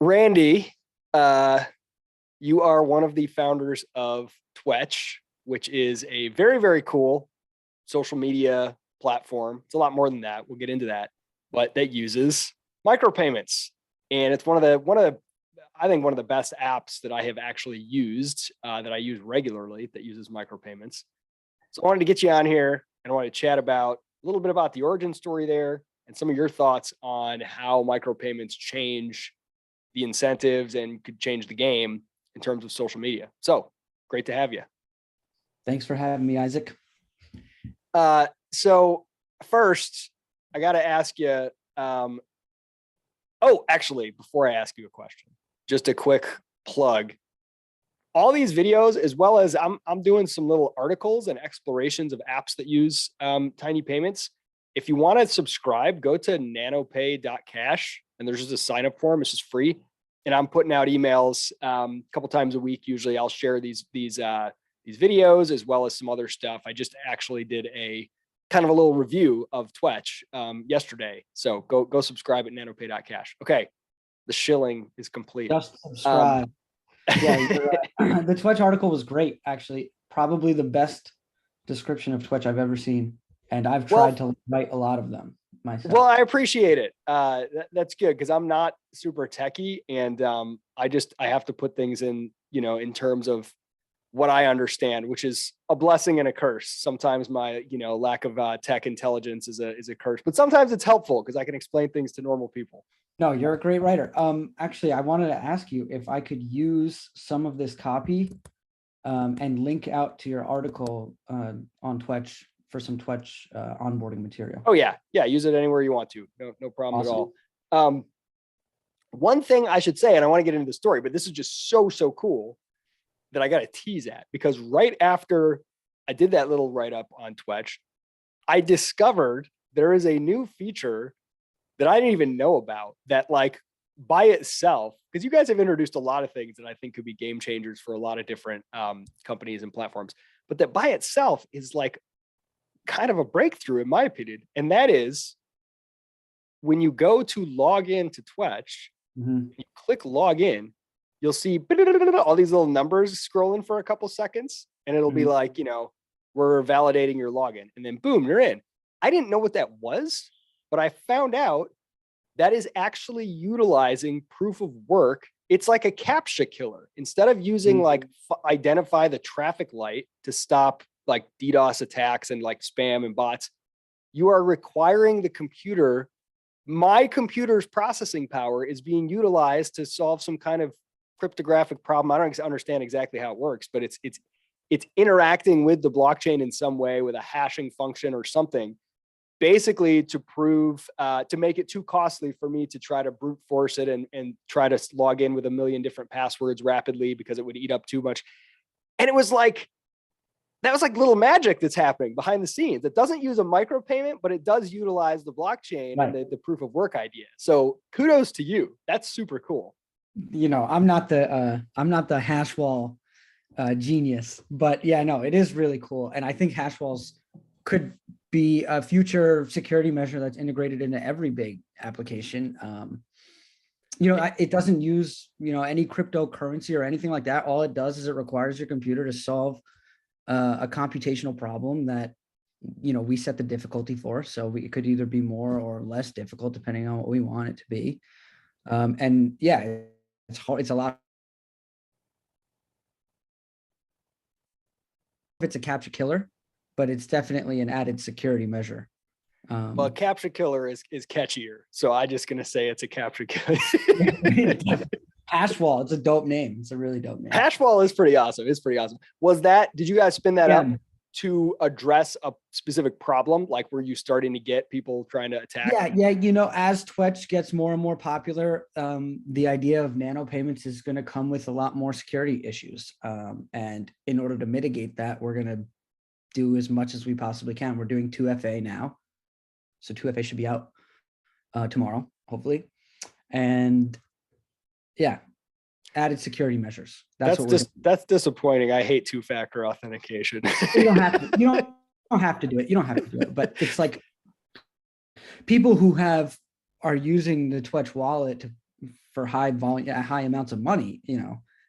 Randy, uh, you are one of the founders of Twetch, which is a very, very cool social media platform. It's a lot more than that. We'll get into that, but that uses micropayments. And it's I think one of the best apps that I have actually used, that I use regularly, that uses micropayments. So I wanted to get you on here and I wanted to chat about a little bit about the origin story there and some of your thoughts on how micropayments change the incentives and could change the game in terms of social media. So great to have you. Thanks for having me, Isaac. So first, I got to ask you. Actually, before I ask you a question, just a quick plug. All these videos, as well as I'm doing some little articles and explorations of apps that use tiny payments. If you want to subscribe, go to nanopay.cash, and there's just a sign up form. It's just free, and I'm putting out emails a couple times a week. Usually, I'll share these videos as well as some other stuff. I just actually did a kind of a little review of Twetch yesterday, so go subscribe at nanopay.cash. Okay, the shilling is complete. Just subscribe. Yeah, the Twetch article was great, actually. Probably the best description of Twetch I've ever seen. And I've tried to write a lot of them myself. Well, I appreciate it. That's good because I'm not super techie, and I have to put things in, in terms of what I understand, which is a blessing and a curse. Sometimes my, lack of tech intelligence is a curse, but sometimes it's helpful because I can explain things to normal people. No, you're a great writer. Actually, I wanted to ask you if I could use some of this copy and link out to your article on Twetch for some Twetch onboarding material. Oh yeah. Use it anywhere you want to. No problem Awesome. at all. One thing I should say, and I want to get into the story, but this is just so cool that I got to tease at, because right after I did that little write-up on Twetch, I discovered there is a new feature that I didn't even know about that, like, by itself, because you guys have introduced a lot of things that I think could be game changers for a lot of different companies and platforms, but that by itself is like kind of a breakthrough in my opinion. And that is when you go to log in to Twetch, you click log in, you'll see all these little numbers scrolling for a couple seconds, and it'll be like, we're validating your login, and then boom, you're in. I didn't know what that was, but I found out that is actually utilizing proof of work. It's like a CAPTCHA killer. Instead of using like identify the traffic light to stop like DDoS attacks and like spam and bots, you are requiring the computer. My computer's processing power is being utilized to solve some kind of cryptographic problem. I don't understand exactly how it works, but it's interacting with the blockchain in some way with a hashing function or something, basically to prove, to make it too costly for me to try to brute force it and try to log in with a million different passwords rapidly, because it would eat up too much. And it was like, that was like little magic that's happening behind the scenes. It doesn't use a micropayment, but it does utilize the blockchain and the proof of work idea. So kudos to you. That's super cool. I'm not the hash wall genius, but yeah, no, it is really cool. And I think hash walls could be a future security measure that's integrated into every big application. It doesn't use, any cryptocurrency or anything like that. All it does is it requires your computer to solve a computational problem that, we set the difficulty for. So it could either be more or less difficult depending on what we want it to be. And yeah, it's hard. It's a lot. It's a CAPTCHA killer, but it's definitely an added security measure. Well, CAPTCHA killer is catchier, so I'm just gonna say it's a CAPTCHA killer. Hashwall, it's a dope name. It's a really dope name. Hashwall is pretty awesome. It's pretty awesome. Did you guys spin that up to address a specific problem? Like, were you starting to get people trying to attack? Yeah. As Twetch gets more and more popular, the idea of nano payments is going to come with a lot more security issues. And in order to mitigate that, we're going to do as much as we possibly can. We're doing 2FA now. So 2FA should be out tomorrow, hopefully. And yeah, added security measures. That's disappointing. I hate two-factor authentication. You don't have to. You don't have to do it. You don't have to do it. But it's like people who are using the Twetch wallet to for high volume, high amounts of money,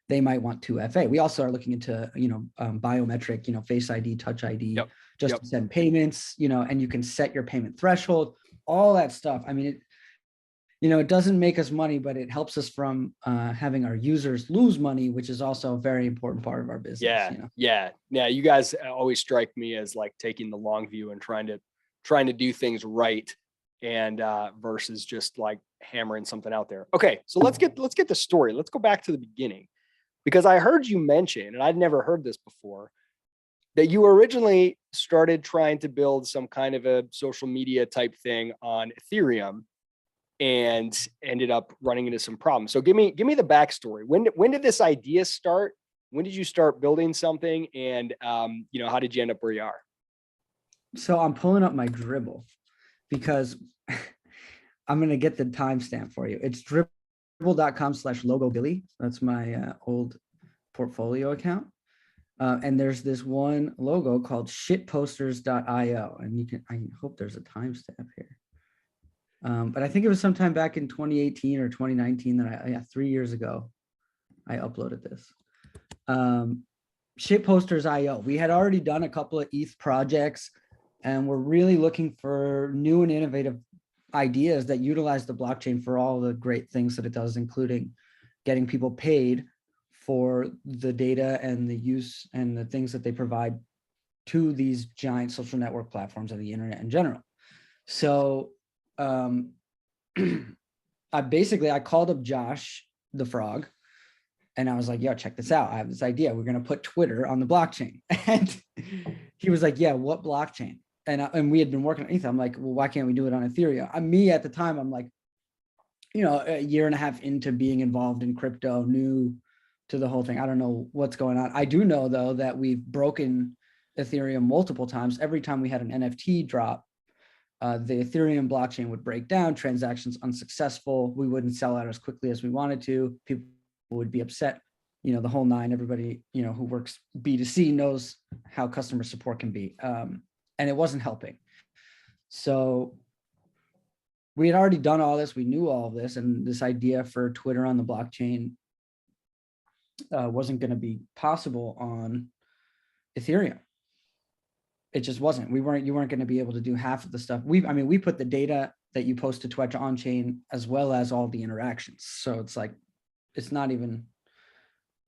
they might want 2FA. We also are looking into, biometric, Face ID, Touch ID, Yep. just Yep. to send payments, and you can set your payment threshold, all that stuff. I mean, it doesn't make us money, but it helps us from having our users lose money, which is also a very important part of our business. Yeah. You guys always strike me as like taking the long view and trying to do things right, and versus just like hammering something out there. Okay, so let's get the story. Let's go back to the beginning, because I heard you mention, and I'd never heard this before, that you originally started trying to build some kind of a social media type thing on Ethereum and ended up running into some problems. So give me the backstory. When did this idea start? When did you start building something? And how did you end up where you are? So I'm pulling up my Dribble because I'm going to get the timestamp for you. It's dribble.com/logobilly. That's my old portfolio account. And there's this one logo called shitposters.io. And I hope there's a timestamp here. But I think it was sometime back in 2018 or 2019 that 3 years ago, I uploaded this. Shitposters.io. We had already done a couple of ETH projects, and we're really looking for new and innovative ideas that utilize the blockchain for all the great things that it does, including getting people paid for the data and the use and the things that they provide to these giant social network platforms and the internet in general. So I called up Josh the Frog, and I was like, yo, check this out. I have this idea. We're going to put Twitter on the blockchain. And he was like, yeah, what blockchain? And we had been working on ETH. I'm like, well, why can't we do it on Ethereum? Me at the time, I'm like, a year and a half into being involved in crypto, new to the whole thing. I don't know what's going on. I do know, though, that we've broken Ethereum multiple times. Every time we had an NFT drop, the Ethereum blockchain would break down, transactions unsuccessful. We wouldn't sell out as quickly as we wanted to. People would be upset, the whole nine. Everybody, who works B2C knows how customer support can be. And it wasn't helping. So we had already done all this. We knew all of this. And this idea for Twitter on the blockchain wasn't going to be possible on Ethereum. It just wasn't. You weren't going to be able to do half of the stuff. We put the data that you post to Twetch on chain as well as all the interactions. So it's like, it's not even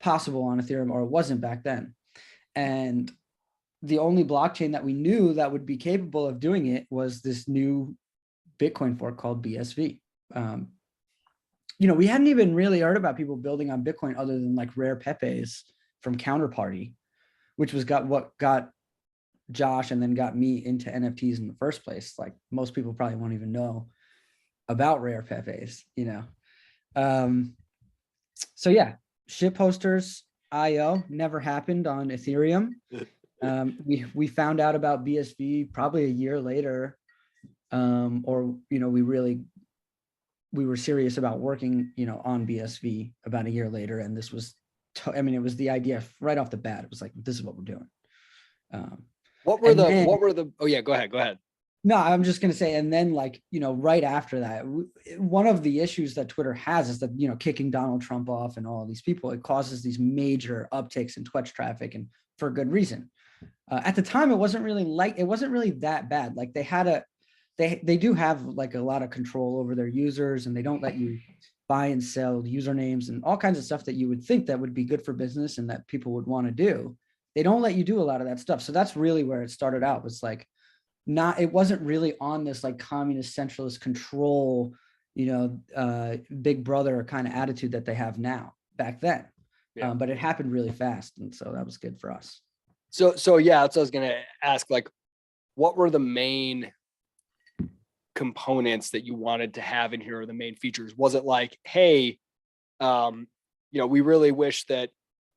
possible on Ethereum, or it wasn't back then. And the only blockchain that we knew that would be capable of doing it was this new Bitcoin fork called BSV. We hadn't even really heard about people building on Bitcoin other than like Rare Pepes from Counterparty, which was what got Josh and then got me into NFTs in the first place. Like most people probably won't even know about Rare Pepes, So yeah, shitposters.io never happened on Ethereum. We found out about BSV probably a year later, or we were serious about working, on BSV about a year later, and this was, it was the idea right off the bat. It was like, this is what we're doing. What were the? Oh yeah, go ahead. No, I'm just going to say, and then right after that, one of the issues that Twitter has is that, kicking Donald Trump off and all these people, it causes these major upticks in Twitch traffic, and for good reason. At the time, it wasn't really that bad. Like they do have like a lot of control over their users, and they don't let you buy and sell usernames and all kinds of stuff that you would think that would be good for business and that people would want to do. They don't let you do a lot of that stuff. So that's really where it started out. Was like, it wasn't really on this like communist centralist control, big brother kind of attitude that they have now back then. Yeah. But it happened really fast. And so that was good for us. So yeah, that's what I was going to ask, like, what were the main components that you wanted to have in here, or the main features? Was it like, hey, we really wish that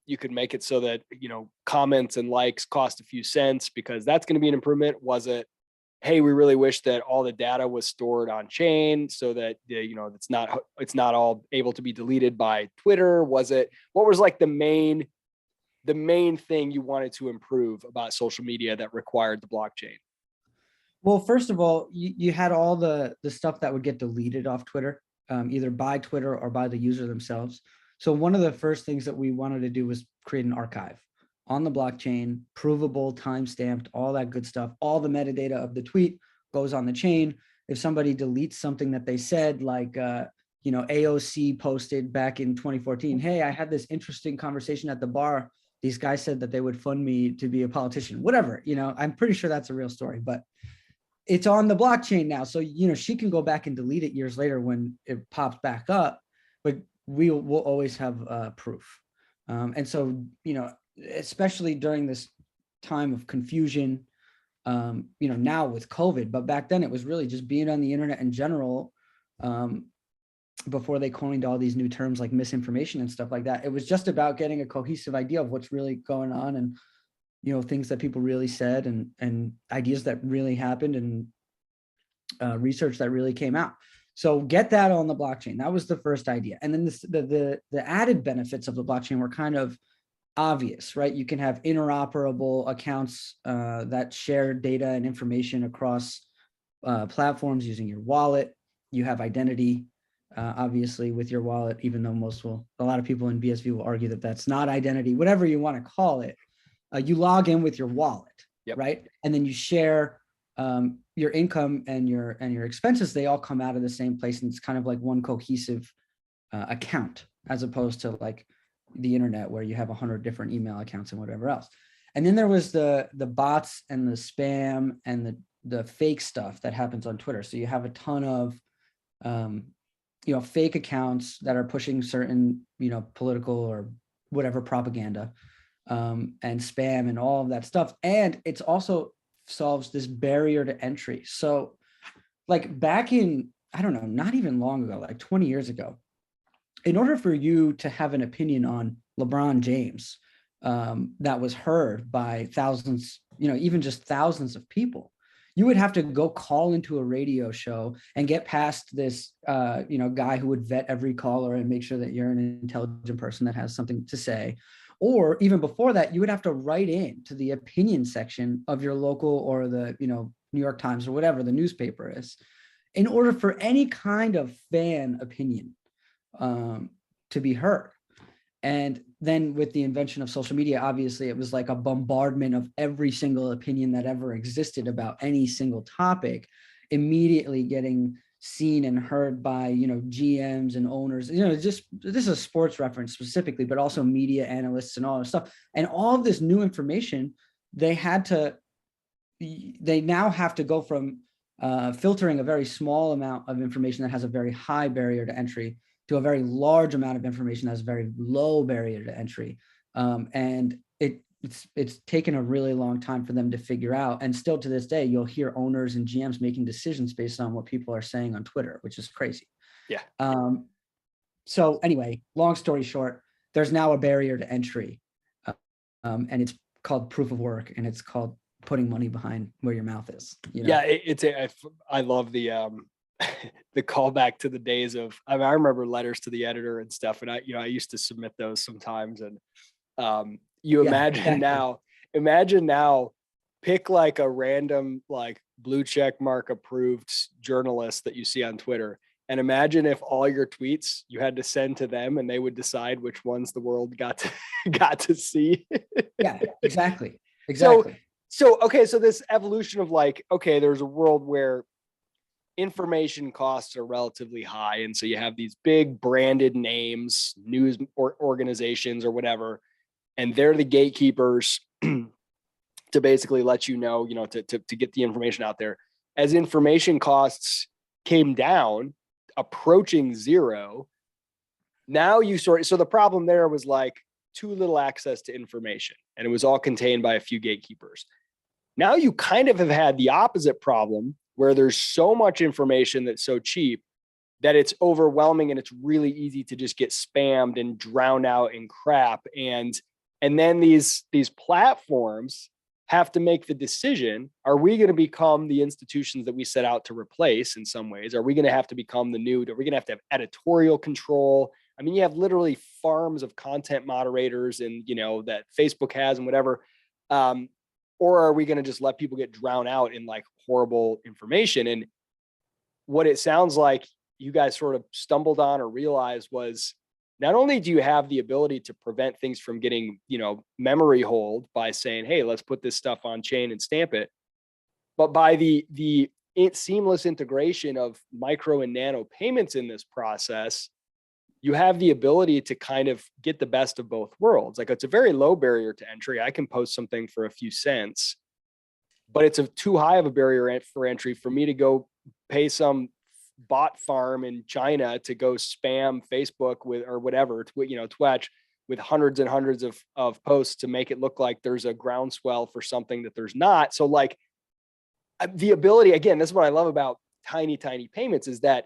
you could make it so that, comments and likes cost a few cents because that's going to be an improvement? Was it, hey, we really wish that all the data was stored on chain so that, it's not all able to be deleted by Twitter? Was it, what was like the main thing you wanted to improve about social media that required the blockchain? Well, first of all, you had all the stuff that would get deleted off Twitter. either by Twitter or by the user themselves. So one of the first things that we wanted to do was create an archive on the blockchain, provable, time-stamped, all that good stuff. All the metadata of the tweet goes on the chain. If somebody deletes something that they said, like AOC posted back in 2014, hey, I had this interesting conversation at the bar. These guys said that they would fund me to be a politician, whatever, I'm pretty sure that's a real story, but it's on the blockchain now. So, she can go back and delete it years later when it pops back up, but we'll always have proof. And so, especially during this time of confusion, now with COVID, but back then it was really just being on the internet in general. Before they coined all these new terms like misinformation and stuff like that, it was just about getting a cohesive idea of what's really going on, and things that people really said, and ideas that really happened, and research that really came out. So get that on the blockchain. That was the first idea. And then the added benefits of the blockchain were kind of obvious, right? You can have interoperable accounts that share data and information across platforms using your wallet. You have identity, obviously, with your wallet, even though a lot of people in BSV will argue that that's not identity, whatever you want to call it. You log in with your wallet, Yep. right? And then you share your income and your expenses. They all come out of the same place, and it's kind of like one cohesive account, as opposed to like the internet where you have 100 different email accounts and whatever else. And then there was the bots and the spam and the fake stuff that happens on Twitter. So you have a ton of fake accounts that are pushing certain political or whatever propaganda, and spam and all of that stuff. And it's also solves this barrier to entry. So like back in, I don't know, not even long ago, like 20 years ago, in order for you to have an opinion on LeBron James that was heard by thousands, even just thousands of people, you would have to go call into a radio show and get past this, guy who would vet every caller and make sure that you're an intelligent person that has something to say. Or even before that, you would have to write in to the opinion section of your local or the, New York Times or whatever the newspaper is, in order for any kind of fan opinion to be heard. And then with the invention of social media, obviously it was like a bombardment of every single opinion that ever existed about any single topic, immediately getting seen and heard by, GMs and owners, just this is a sports reference specifically, but also media analysts and all this stuff. And all of this new information, they now have to go from filtering a very small amount of information that has a very high barrier to entry to a very large amount of information that has a very low barrier to entry. And it's taken a really long time for them to figure out. And still to this day, you'll hear owners and GMs making decisions based on what people are saying on Twitter, which is crazy. Yeah. So anyway, long story short, there's now a barrier to entry, and it's called proof of work, and it's called putting money behind where your mouth is. Yeah, I love the the callback to the days of, I remember letters to the editor and stuff, and I used to submit those sometimes. And imagine now, pick like a random like blue check mark approved journalist that you see on Twitter, and imagine if all your tweets you had to send to them and they would decide which ones the world got to see. Yeah, exactly. So okay, so this evolution of like, okay, there's a world where information costs are relatively high, and so you have these big branded names, news or organizations or whatever, and they're the gatekeepers to basically let to get the information out there. As information costs came down, approaching zero, now so the problem there was like too little access to information, and it was all contained by a few gatekeepers. Now you kind of have had the opposite problem, where there's so much information that's so cheap that it's overwhelming, and it's really easy to just get spammed and drowned out in crap. And then these platforms have to make the decision: are we going to become the institutions that we set out to replace in some ways? Are we going to have to become are we going to have editorial control? I mean, you have literally farms of content moderators and, that Facebook has and whatever. Or are we going to just let people get drowned out in like horrible information? And what it sounds like you guys sort of stumbled on or realized was not only do you have the ability to prevent things from getting, memory hold by saying, hey, let's put this stuff on chain and stamp it, but by the seamless integration of micro and nano payments in this process, you have the ability to kind of get the best of both worlds. Like, it's a very low barrier to entry. I can post something for a few cents, but it's too high of a barrier for entry for me to go pay some bot farm in China to go spam Facebook with, or whatever, Twetch, with hundreds and hundreds of posts to make it look like there's a groundswell for something that there's not. So like, the ability, again, this is what I love about tiny payments, is that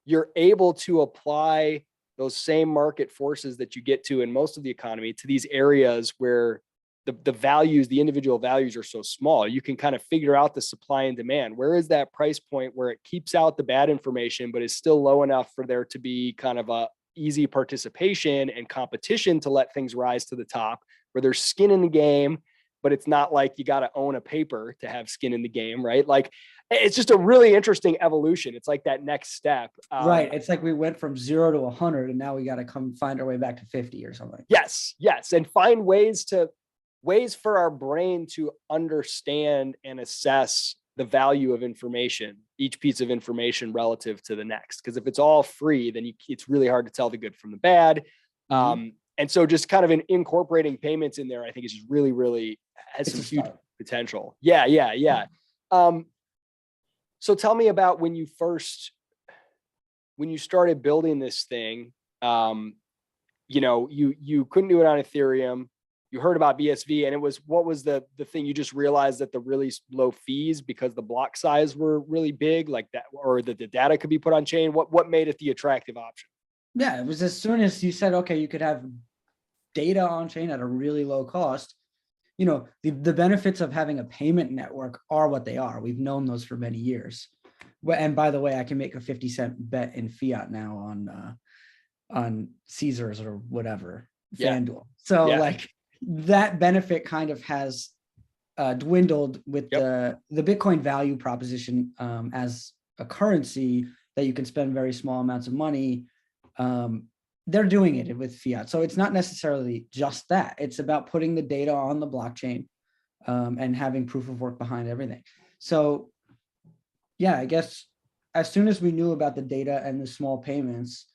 you're able to apply those same market forces that you get to in most of the economy to these areas where the values, the individual values are so small. You can kind of figure out the supply and demand. Where is that price point where it keeps out the bad information, but is still low enough for there to be kind of a easy participation and competition to let things rise to the top, where there's skin in the game, but it's not like you got to own a paper to have skin in the game, right? Like, it's just a really interesting evolution. It's like that next step. Right. It's like we went from 0 to 100 and now we got to come find our way back to 50 or something. Yes. And find ways for our brain to understand and assess the value of information, each piece of information relative to the next. Because if it's all free, then it's really hard to tell the good from the bad. Mm-hmm. And so just kind of incorporating payments in there, I think is just really, really has some huge potential. Yeah. So tell me about when you started building this thing. You couldn't do it on Ethereum. You heard about BSV, and what was the thing? You just realized that the really low fees because the block size were really big, like that, or that the data could be put on chain. What made it the attractive option? Yeah, it was as soon as you said, okay, you could have data on chain at a really low cost. The benefits of having a payment network are what they are. We've known those for many years. And by the way, I can make a 50-cent bet in fiat now on Caesars or whatever, FanDuel. So like that benefit kind of has dwindled with the Bitcoin value proposition as a currency that you can spend very small amounts of money. They're doing it with fiat. So it's not necessarily just that. It's about putting the data on the blockchain and having proof of work behind everything. So yeah, I guess as soon as we knew about the data and the small payments,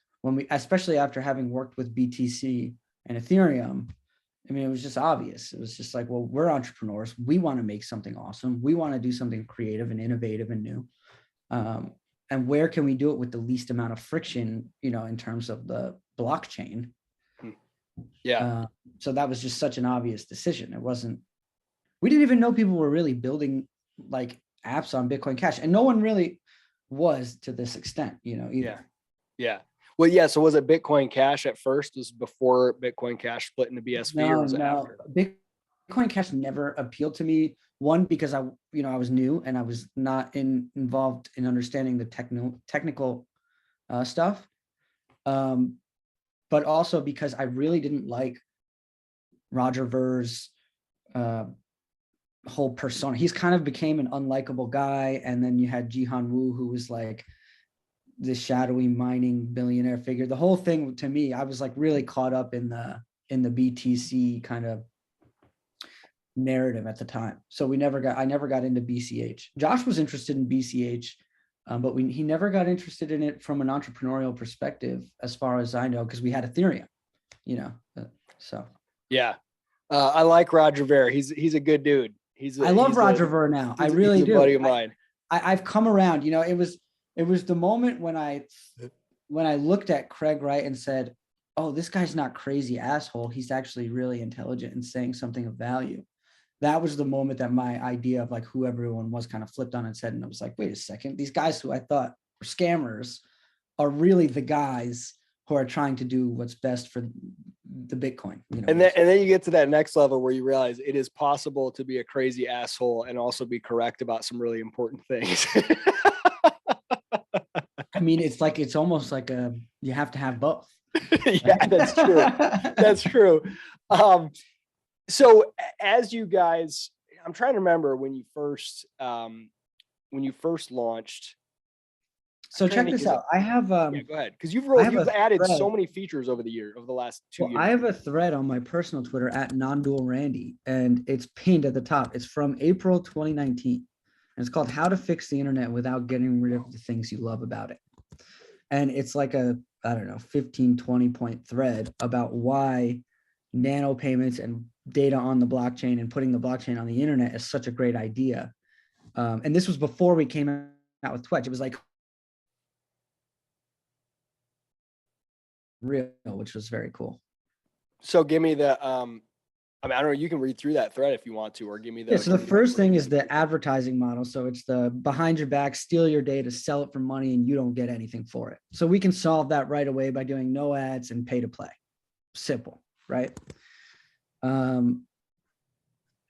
especially after having worked with BTC and Ethereum, I mean, it was just obvious. It was just like, well, we're entrepreneurs. We want to make something awesome. We want to do something creative and innovative and new. And where can we do it with the least amount of friction, in terms of the blockchain? Yeah. So that was just such an obvious decision. We didn't even know people were really building like apps on Bitcoin Cash, and no one really was to this extent, either. Yeah. Well, yeah. So was it Bitcoin Cash at first? Was before Bitcoin Cash split into BSV, or was it after? Bitcoin Cash never appealed to me. One, because I was new and I was not involved in understanding the technical stuff. But also because I really didn't like Roger Ver's whole persona. He's kind of became an unlikable guy. And then you had Jihan Wu, who was like this shadowy mining billionaire figure. The whole thing, to me, I was like really caught up in the BTC kind of narrative at the time. So I never got into BCH. Josh was interested in BCH, but he never got interested in it from an entrepreneurial perspective, as far as I know, because we had Ethereum, so. Yeah. I like Roger Ver. He's a good dude. I love Roger Ver now. I really do. He's a buddy of mine. I've come around, it was the moment when I looked at Craig Wright and said, oh, this guy's not crazy asshole. He's actually really intelligent and saying something of value. That was the moment that my idea of like who everyone was kind of flipped on its head. And I was like, wait a second, these guys who I thought were scammers are really the guys who are trying to do what's best for the Bitcoin. And then you get to that next level where you realize it is possible to be a crazy asshole and also be correct about some really important things. I mean, it's almost like you have to have both. Yeah, that's true. That's true. So as you guys, I'm trying to remember when you first launched, So trying check to this think, out. I have yeah, go ahead. Because you've I have a added so thread. many features over the last 2 Well, years. I have a thread on my personal Twitter at nondualrandy, and it's pinned at the top. It's from April 2019. And it's called How to Fix the Internet Without Getting Rid of the Things You Love About It. And it's like a, I don't know, 15, 20 point thread about why nano payments and data on the blockchain and putting the blockchain on the internet is such a great idea. And this was before we came out with Twetch. It was like real, which was very cool. So give me the, I mean, I don't know, you can read through that thread if you want to, or give me the. Yeah, so the first thing is the advertising model. So it's the behind your back, steal your data, sell it for money, and you don't get anything for it. So we can solve that right away by doing no ads and pay to play. Simple, right? Ad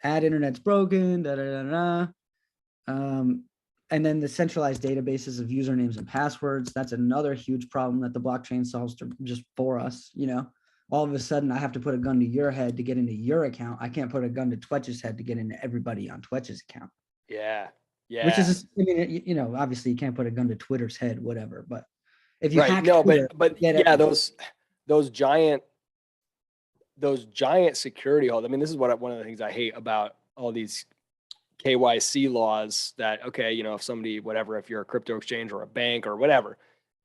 internet's broken, da da da da. And then the centralized databases of usernames and passwords. That's another huge problem that the blockchain solves just for us. You know, all of a sudden I have to put a gun to your head to get into your account. I can't put a gun to Twetch's head to get into everybody on Twetch's account. Yeah. Yeah. Which is, I mean, you know, obviously you can't put a gun to Twitter's head, whatever. But if you Right. hack No, Twitter, but get yeah, everything. those giant security holes. I mean, this is one of the things I hate about all these KYC laws that, okay, you know, if somebody, whatever, if you're a crypto exchange or a bank or whatever,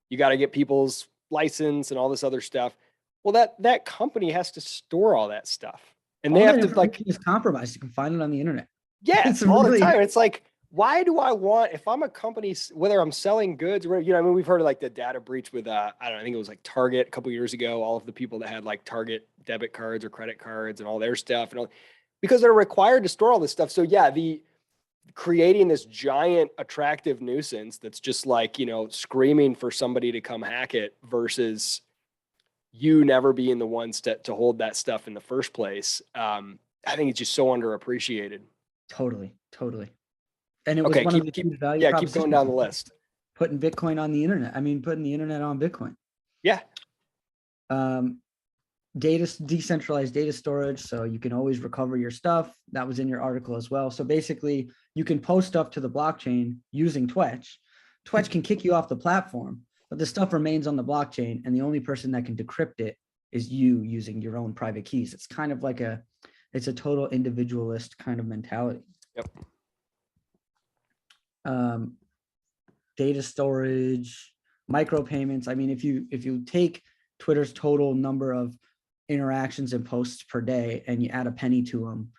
you got to get people's license and all this other stuff. Well, that company has to store all that stuff, and they All have that to like, information is compromised. You can find it on the internet. yeah, It's all the really time. It's like, why do I want, if I'm a company, whether I'm selling goods or, you know, I mean, we've heard of like the data breach with, I don't know, I think it was like Target a couple years ago, all of the people that had like Target debit cards or credit cards and all their stuff and all, because they're required to store all this stuff. So yeah, the creating this giant attractive nuisance that's just like, you know, screaming for somebody to come hack it versus you never being the ones to hold that stuff in the first place. I think it's just so underappreciated. Totally. And it was Okay, one of the huge value keep going propositions down the of list. putting Bitcoin on the internet. I mean, putting the internet on Bitcoin. Yeah. Decentralized data storage, so you can always recover your stuff. That was in your article as well. So basically, you can post stuff to the blockchain using Twetch. Twetch can kick you off the platform, but the stuff remains on the blockchain, and the only person that can decrypt it is you using your own private keys. It's kind of like it's a total individualist kind of mentality. Yep. Data storage, micropayments. I mean, if you take Twitter's total number of interactions and posts per day and you add a penny to them,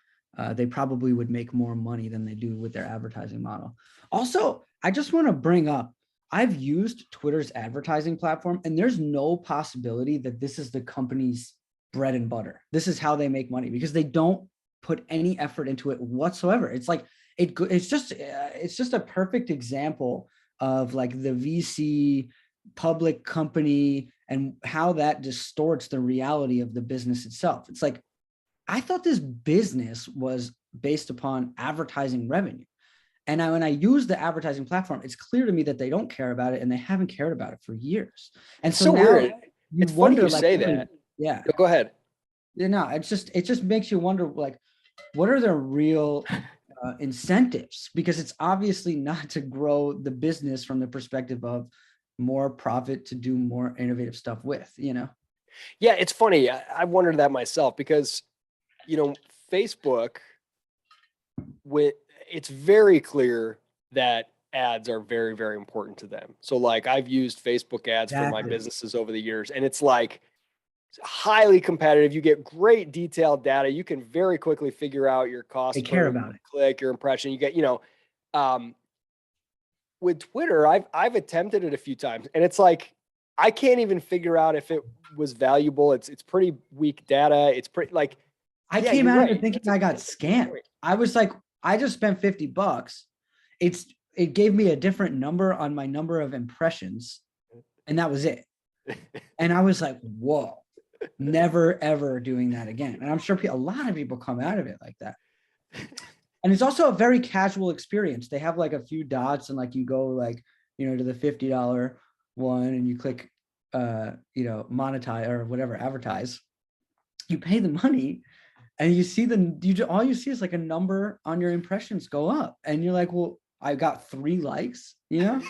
they probably would make more money than they do with their advertising model. Also, I just want to bring up, I've used Twitter's advertising platform, and there's no possibility that this is the company's bread and butter. This is how they make money, because they don't put any effort into it whatsoever. It's like, it's just a perfect example of like the VC public company and how that distorts the reality of the business itself. It's like, I thought this business was based upon advertising revenue. And when I use the advertising platform, it's clear to me that they don't care about it, and they haven't cared about it for years. And so now weird. you It's funny wonder, you like, say that. yeah, Go ahead. no, it just makes you wonder, like, what are the real incentives? Because it's obviously not to grow the business from the perspective of more profit to do more innovative stuff with, you know? Yeah, it's funny. I wondered that myself because, you know, Facebook, it's very clear that ads are very, very important to them. So like I've used Facebook ads for my Exactly. businesses over the years, and it's like highly competitive. You get great detailed data. You can very quickly figure out your cost They care per about it. click, your impression. You get, you know, with Twitter, I've attempted it a few times, and it's like I can't even figure out if it was valuable. It's pretty weak data. It's pretty like I yeah, came you're out of right. it thinking That's I got that's a good scammed. point. I was like, I just spent $50. It gave me a different number on my number of impressions, and that was it. And I was like, whoa, never ever doing that again. And I'm sure a lot of people come out of it like that. And it's also a very casual experience. They have like a few dots, and like you go like, you know, to the $50 one, and you click you know, monetize or whatever, advertise. You pay the money, and you see all you see is like a number on your impressions go up, and you're like, well, I got 3 likes, you know?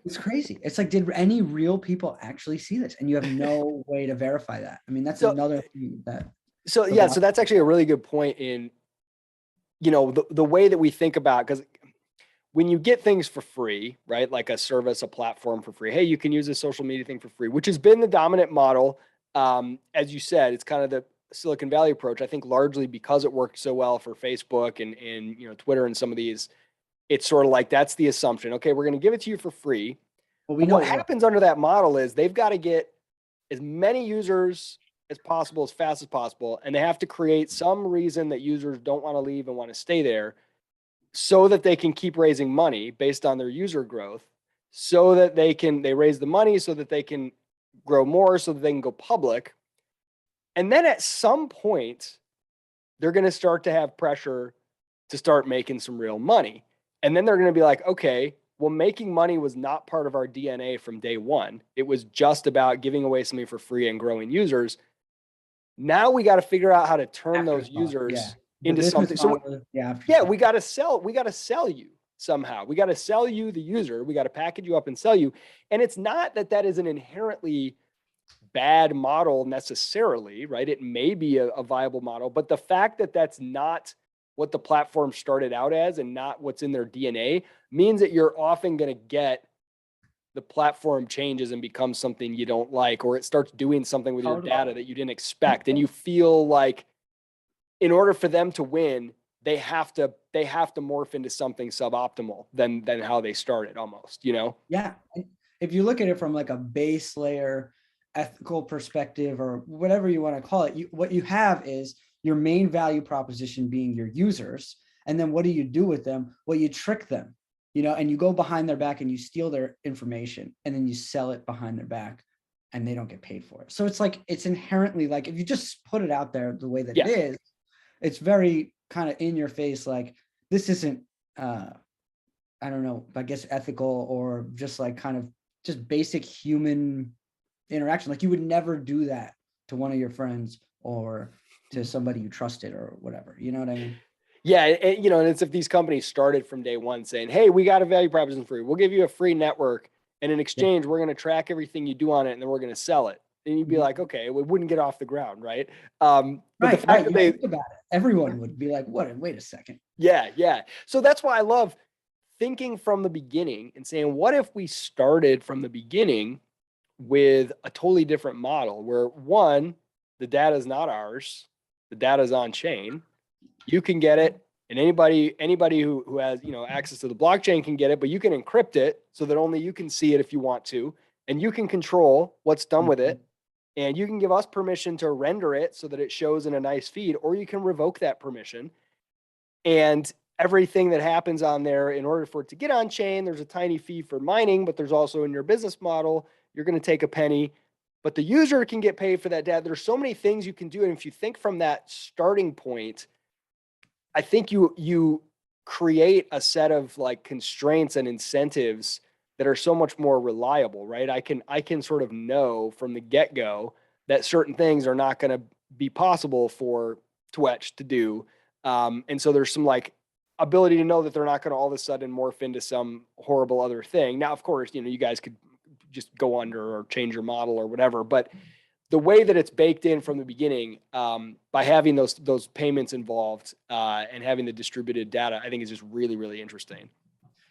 It's crazy. It's like, did any real people actually see this? And you have no way to verify that. I mean, that's So, another thing that so the yeah, so block. that's actually a really good point in, the way that we think about, because when you get things for free, right? Like a service, a platform for free. Hey, you can use a social media thing for free, which has been the dominant model. As you said, it's kind of the Silicon Valley approach. I think largely because it worked so well for Facebook and Twitter and some of these, it's sort of like that's the assumption. Okay, we're going to give it to you for free. Well, we But know what it works. happens under that model is they've got to get as many users as possible, as fast as possible, and they have to create some reason that users don't want to leave and want to stay there, so that they can keep raising money based on their user growth, so that they raise the money so that they can grow more, so that they can go public. And then at some point, they're going to start to have pressure to start making some real money. And then they're going to be like, okay, well, making money was not part of our DNA from day one. It was just about giving away something for free and growing users. Now we got to figure out how to turn those Afterthought. Yeah. users The into business something. So model, yeah, yeah, afterthought. we got to sell you somehow. We got to sell you, the user. We got to package you up and sell you. And it's not that that is an inherently bad model necessarily, right? It may be a viable model, but the fact that that's not what the platform started out as and not what's in their DNA means that you're often going to get the platform changes and becomes something you don't like, or it starts doing something with your Totally. data that you didn't expect. And you feel like in order for them to win, they have to morph into something suboptimal than how they started almost, Yeah. And if you look at it from like a base layer ethical perspective or whatever you want to call it, what you have is your main value proposition being your users. And then what do you do with them? Well, you trick them, and you go behind their back and you steal their information and then you sell it behind their back and they don't get paid for it. So it's like, it's inherently like, if you just put it out there the way that it Yeah. is, it's very kind of in your face. Like, this isn't, I don't know, I guess ethical or just like kind of just basic human interaction. Like, you would never do that to one of your friends or to somebody you trusted or whatever. You know what I mean? Yeah, and it's if these companies started from day one saying, "Hey, we got a value proposition for you. We'll give you a free network, and in Yeah. exchange, we're going to track everything you do on it, and then we're going to sell it." And you'd be Mhm. like, "Okay, we wouldn't get off the ground, right?" But the Right, fact right. that You they, think about it. Everyone would be like, what? Wait a second. yeah, yeah. So that's why I love thinking from the beginning and saying, "What if we started from the beginning with a totally different model where one, the data is not ours, the data is on chain. You can get it, and anybody who has access to the blockchain can get it, but you can encrypt it so that only you can see it if you want to, and you can control what's done with Mhm. it, and you can give us permission to render it so that it shows in a nice feed, or you can revoke that permission. And everything that happens on there, in order for it to get on chain, there's a tiny fee for mining, but there's also in your business model, you're going to take a penny, but the user can get paid for that data. There's so many things you can do. And if you think from that starting point, I think you create a set of like constraints and incentives that are so much more reliable, right? I can sort of know from the get-go that certain things are not going to be possible for Twetch to do. And so there's some like ability to know that they're not going to all of a sudden morph into some horrible other thing. Now, of course, you guys could just go under or change your model or whatever, but the way that it's baked in from the beginning, by having those payments involved and having the distributed data, I think is just really, really interesting.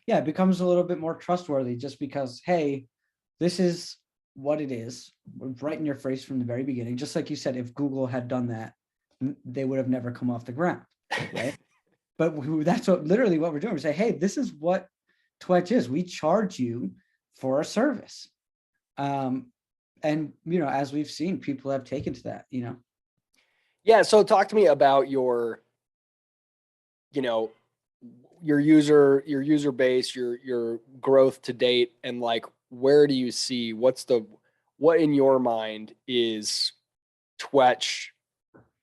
Yeah, it becomes a little bit more trustworthy just because, hey, this is what it is, right in your face from the very beginning. Just like you said, if Google had done that, they would have never come off the ground, right? But that's literally what we're doing. We say, hey, this is what Twitch is. We charge you for a service. And as we've seen, people have taken to that. Yeah. So talk to me about you know, your user base, your growth to date, and like where do you see what in your mind is Twetch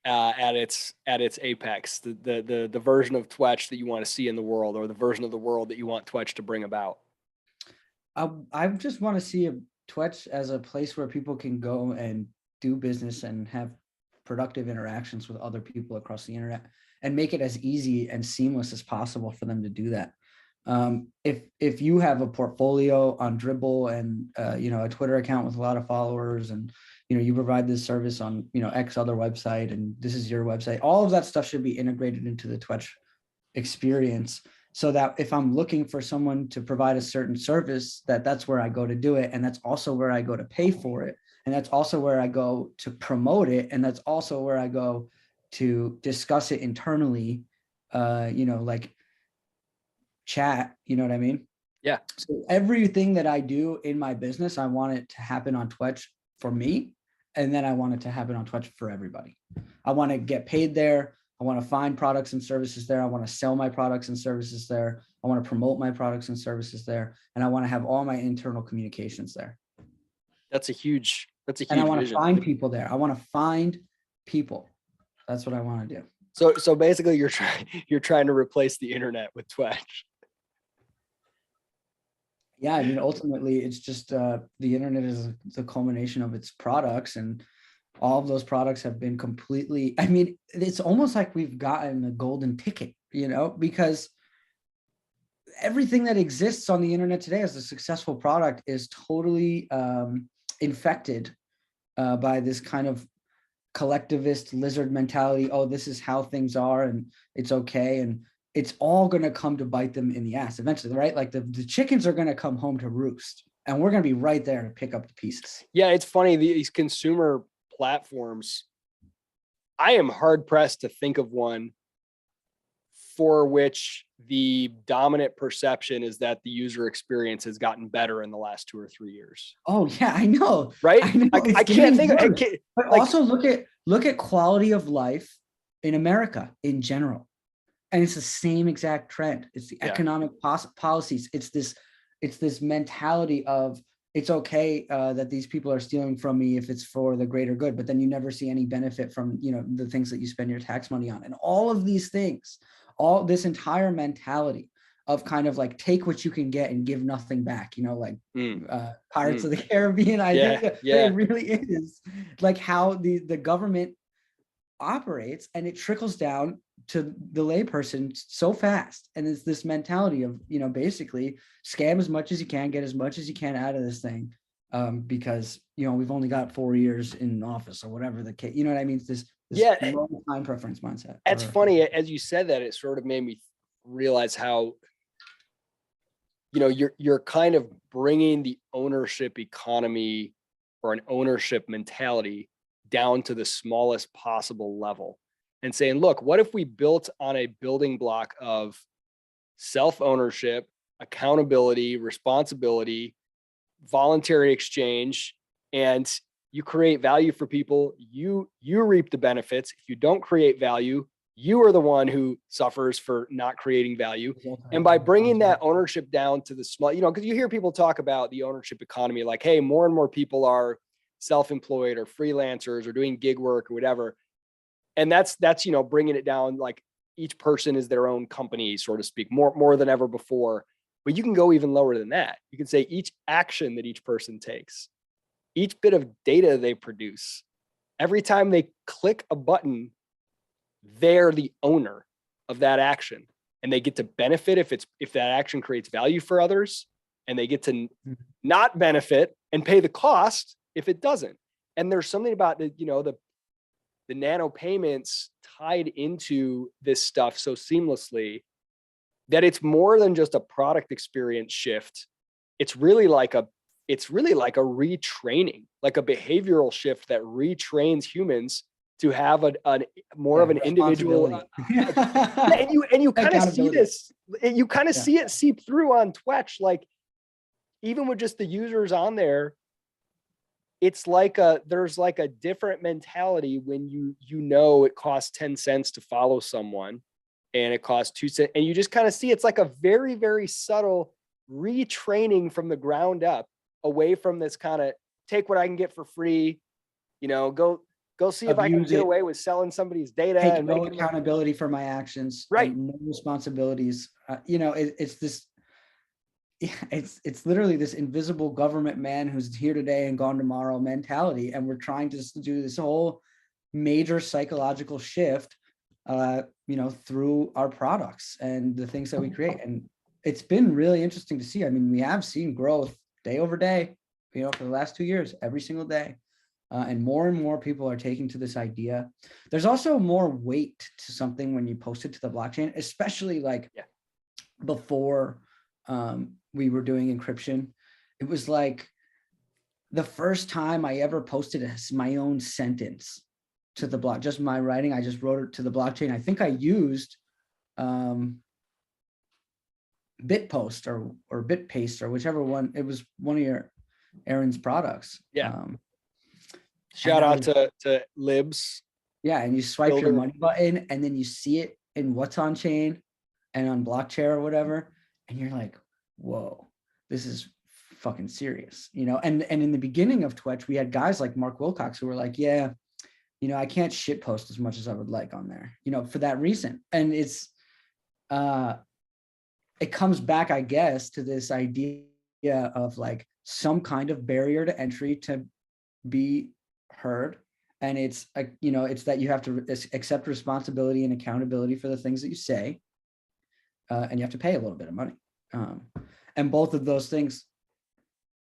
at its apex, the version of Twetch that you want to see in the world, or the version of the world that you want Twetch to bring about. I just want to see a Twitch as a place where people can go and do business and have productive interactions with other people across the internet and make it as easy and seamless as possible for them to do that. If you have a portfolio on Dribble and a Twitter account with a lot of followers, and you provide this service on X other website, and this is your website, all of that stuff should be integrated into the Twetch experience, so that if I'm looking for someone to provide a certain service, that's where I go to do it, and that's also where I go to pay for it, and that's also where I go to promote it, and that's also where I go to discuss it internally, like chat, you know what I mean? Yeah. So everything that I do in my business, I want it to happen on Twetch for me, and then I want it to happen on Twetch for everybody. I want to get paid there. I want to find products and services there. I want to sell my products and services there. I want to promote my products and services there. And I want to have all my internal communications there. That's a huge And I want vision. to find people there. I want to find people. That's what I want to do. So basically you're trying to replace the internet with Twetch. Yeah, I mean, ultimately, it's just the internet is the culmination of its products, and all of those products have been completely, I mean, it's almost like we've gotten the golden ticket, because everything that exists on the internet today as a successful product is totally infected by this kind of collectivist lizard mentality. Oh, this is how things are, and it's okay. And it's all going to come to bite them in the ass eventually, right? Like the chickens are going to come home to roost, and we're going to be right there to pick up the pieces. Yeah, it's funny. These consumer platforms, I am hard pressed to think of one for which the dominant perception is that the user experience has gotten better in the last 2 or 3 years. Oh yeah, I know. Right? I know. I can't think of but like, also look at quality of life in America in general. And it's the same exact trend. It's the economic policies. It's this mentality of it's okay that these people are stealing from me if it's for the greater good, but then you never see any benefit from the things that you spend your tax money on, and all of these things, all this entire mentality of kind of like take what you can get and give nothing back, Pirates of the Caribbean. I think it really is like how the government operates, and it trickles down to the layperson so fast. And it's this mentality of basically scam as much as you can, get as much as you can out of this thing, because we've only got 4 years in office or whatever the case. You know what I mean? It's this low time preference mindset. It's funny, as you said that, it sort of made me realize how you're kind of bringing the ownership economy or an ownership mentality down to the smallest possible level, and saying, look, what if we built on a building block of self-ownership, accountability, responsibility, voluntary exchange, and you create value for people, you reap the benefits. If you don't create value, you are the one who suffers for not creating value. And by bringing that ownership down to the small, because you hear people talk about the ownership economy, like, hey, more and more people are self-employed or freelancers or doing gig work or whatever. And that's bringing it down, like each person is their own company, so to speak, more than ever before. But you can go even lower than that. You can say each action that each person takes, each bit of data they produce, every time they click a button, they're the owner of that action, and they get to benefit if that action creates value for others, and they get to not benefit and pay the cost if it doesn't. And there's something about the nano payments tied into this stuff so seamlessly that it's more than just a product experience shift. It's really like a retraining, like a behavioral shift that retrains humans to have more of an individual. and you kind of see this, you kind of see it seep through on Twetch. Like even with just the users on there, it's like there's like a different mentality when it costs 10 cents to follow someone, and it costs 2 cents, and you just kind of see it's like a very, very subtle retraining from the ground up away from this kind of take what I can get for free, go see if I can get away with selling somebody's data and no accountability for my actions, right? No responsibilities. It's this. It's literally this invisible government man who's here today and gone tomorrow mentality, and we're trying to do this whole major psychological shift, through our products and the things that we create. And it's been really interesting to see. I mean, we have seen growth day over day, for the last 2 years, every single day. And more people are taking to this idea. There's also more weight to something when you post it to the blockchain, especially like before we were doing encryption. It was like the first time I ever posted my own sentence to the block, just my writing. I just wrote it to the blockchain. I think I used Bitpost or Bitpaste or whichever one. It was one of Aaron's products. Yeah. Shout out to Libs. Yeah, and you swipe your money button, and then you see it in what's on chain and on Blockchain or whatever, and you're like, "Whoa, this is fucking serious," And in the beginning of Twetch, we had guys like Mark Wilcox who were like, "Yeah, I can't shit post as much as I would like on there, for that reason." And it comes back, I guess, to this idea of like some kind of barrier to entry to be heard. And it's it's that you have to accept responsibility and accountability for the things that you say, and you have to pay a little bit of money. And both of those things,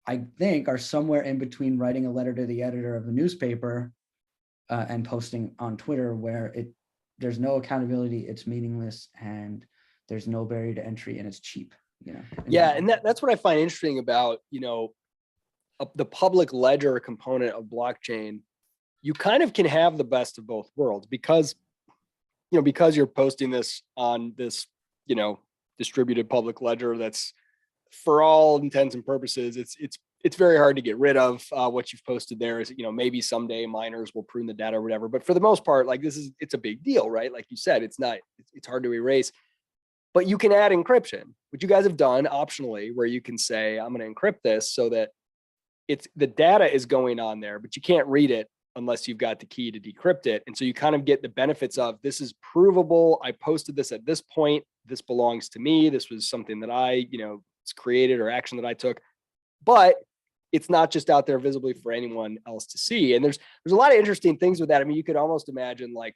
I think, are somewhere in between writing a letter to the editor of a newspaper and posting on Twitter, where there's no accountability, it's meaningless, and there's no barrier to entry, and it's cheap. Yeah, and that's what I find interesting about the public ledger component of blockchain. You kind of can have the best of both worlds because you're posting this on this distributed public ledger that's, for all intents and purposes, it's very hard to get rid of. What you've posted there is, maybe someday miners will prune the data or whatever, but for the most part, like it's a big deal, right? Like you said, it's hard to erase. But you can add encryption, which you guys have done optionally, where you can say, I'm going to encrypt this so that the data is going on there, but you can't read it unless you've got the key to decrypt it. And so you kind of get the benefits of, this is provable. I posted this at this point. This belongs to me. This was something that it's created or action that I took, but it's not just out there visibly for anyone else to see. And there's a lot of interesting things with that. I mean, you could almost imagine like,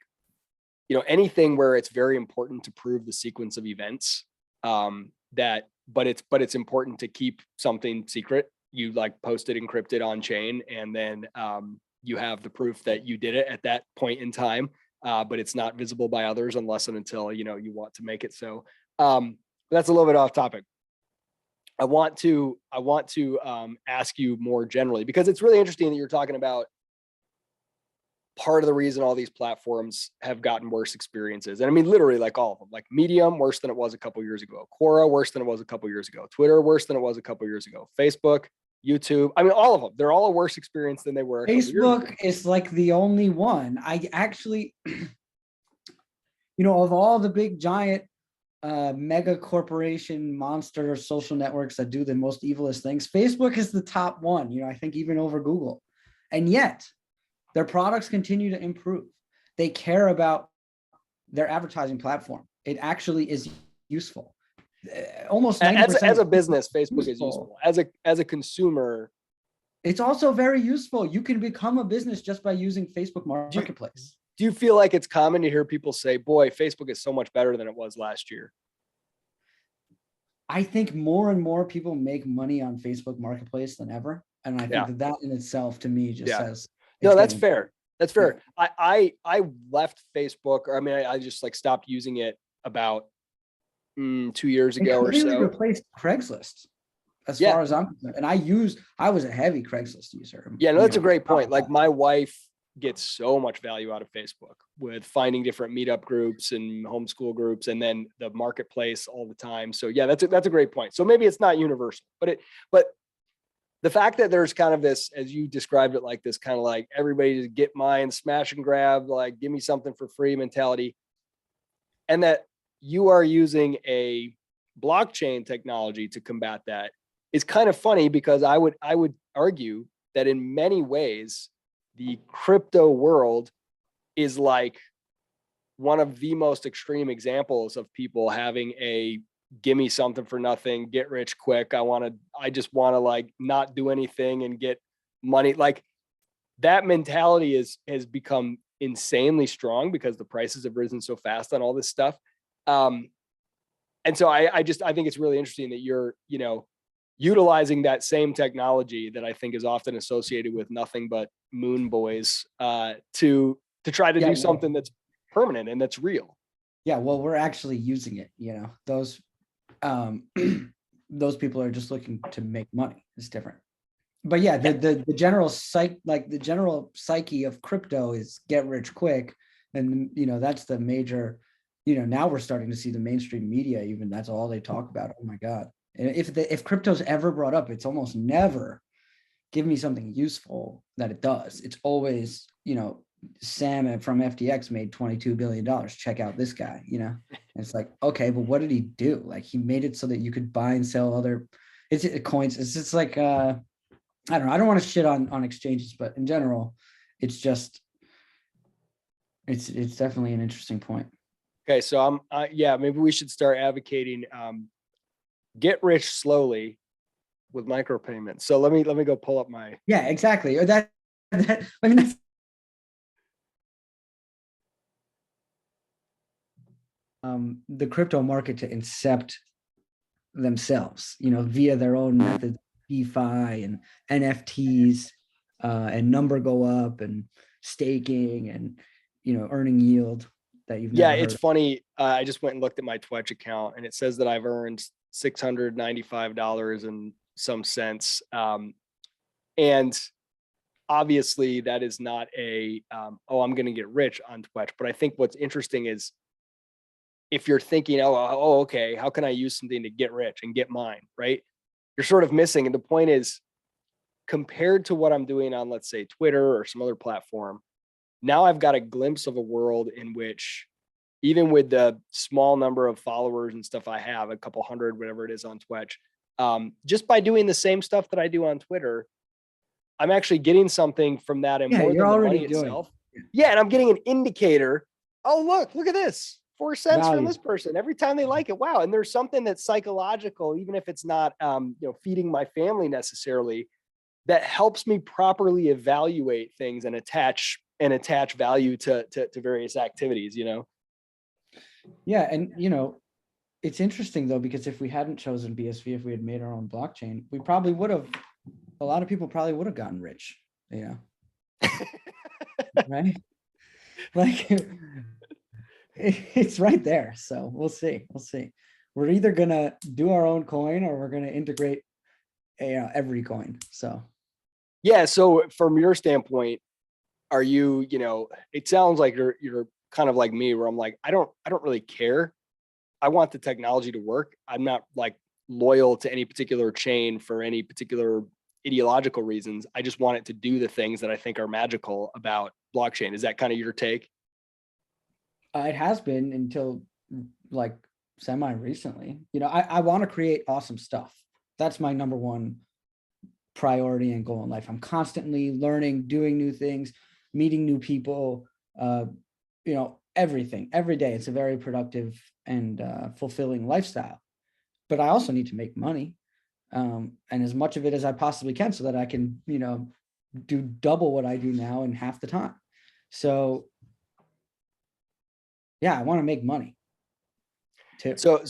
anything where it's very important to prove the sequence of events, but it's important to keep something secret. You like post it encrypted on chain, and then you have the proof that you did it at that point in time, but it's not visible by others unless and until you want to make it so. That's a little bit off topic. I want to ask you more generally, because it's really interesting that you're talking about part of the reason all these platforms have gotten worse experiences. And I mean, literally like all of them, like Medium, worse than it was a couple years ago. Quora, worse than it was a couple years ago. Twitter, worse than it was a couple years ago. Facebook, YouTube. I mean, all of them, they're all a worse experience than they were. Facebook is like the only one. I actually, of all the big giant mega corporation monster social networks that do the most evilest things, Facebook is the top one, I think even over Google. And yet their products continue to improve. They care about their advertising platform. It actually is useful. Almost 90% as a business, Facebook is useful. As a consumer, it's also very useful. You can become a business just by using Facebook Marketplace. Do you feel like it's common to hear people say, boy, Facebook is so much better than it was last year? I think more and more people make money on Facebook Marketplace than ever. And I think that in itself, to me, just says, no, that's fair. That's fair. Yeah. I left Facebook, or I just like stopped using it about 2 years ago or so. Replaced Craigslist, as far as I'm concerned. And I was a heavy Craigslist user. Yeah, no, that's a great point. Like my wife gets so much value out of Facebook with finding different meetup groups and homeschool groups, and then the marketplace all the time. So yeah, that's a great point. So maybe it's not universal, but the fact that there's kind of this, as you described it, like this kind of like everybody just get mine, smash and grab, like give me something for free mentality, and that you are using a blockchain technology to combat that is kind of funny, because I would argue that in many ways, the crypto world is like one of the most extreme examples of people having a give me something for nothing, get rich quick. I just want to like not do anything and get money. Like that mentality has become insanely strong because the prices have risen so fast on all this stuff. And And so I think it's really interesting that you're, utilizing that same technology that I think is often associated with nothing but moon boys, to try to Yeah, do well, something that's permanent and that's real. yeah, well, we're actually using it, those those people are just looking to make money. It's different. But yeah, the general the general psyche of crypto is get rich quick. And that's the major, now we're starting to see the mainstream media, even that's all they talk about. Oh my God. And if crypto's ever brought up, it's almost never give me something useful that it does. It's always, Sam from FTX made $22 billion. Check out this guy, And it's like, okay, but what did he do? Like, he made it so that you could buy and sell other coins. It's just like, I don't know. I don't want to shit on exchanges, but in general, it's just, it's definitely an interesting point. Okay. So maybe we should start advocating, get rich slowly with micropayments. So let me go pull up my. Yeah, exactly. Or that I mean, that's the crypto market to incept themselves, via their own methods, DeFi and NFTs, and number go up and staking and, earning yield that you've never heard It's of. funny. I just went and looked at my Twetch account and it says that I've earned $695 and some cents. And obviously that is not I'm going to get rich on Twetch. But I think what's interesting is if you're thinking, okay, how can I use something to get rich and get mine, right? You're sort of missing. And the point is, compared to what I'm doing on, let's say, Twitter or some other platform, now I've got a glimpse of a world in which, even with the small number of followers and stuff I have, a couple hundred, whatever it is on Twitch, just by doing the same stuff that I do on Twitter, I'm actually getting something from that, and more than the money itself. Yeah, and I'm getting an indicator. Oh, look at this. 4 cents from this person every time they like it. Wow. And there's something that's psychological, even if it's not feeding my family necessarily, that helps me properly evaluate things and attach value to various activities, Yeah. And, it's interesting though, because if we hadn't chosen BSV, if we had made our own blockchain, we probably would have, a lot of people probably would have gotten rich, right? Like, it's right there. So we'll see. We're either going to do our own coin or we're going to integrate every coin. So. Yeah. So from your standpoint, are you, it sounds like you're kind of like me, where I'm like, I don't really care. I want the technology to work. I'm not like loyal to any particular chain for any particular ideological reasons. I just want it to do the things that I think are magical about blockchain. Is that kind of your take? It has been until like semi recently. I want to create awesome stuff. That's my number one priority and goal in life. I'm constantly learning, doing new things, meeting new people, everything, every day. It's a very productive and fulfilling lifestyle. But I also need to make money, and as much of it as I possibly can, so that I can, do double what I do now in half the time. So yeah, I want to make money too. So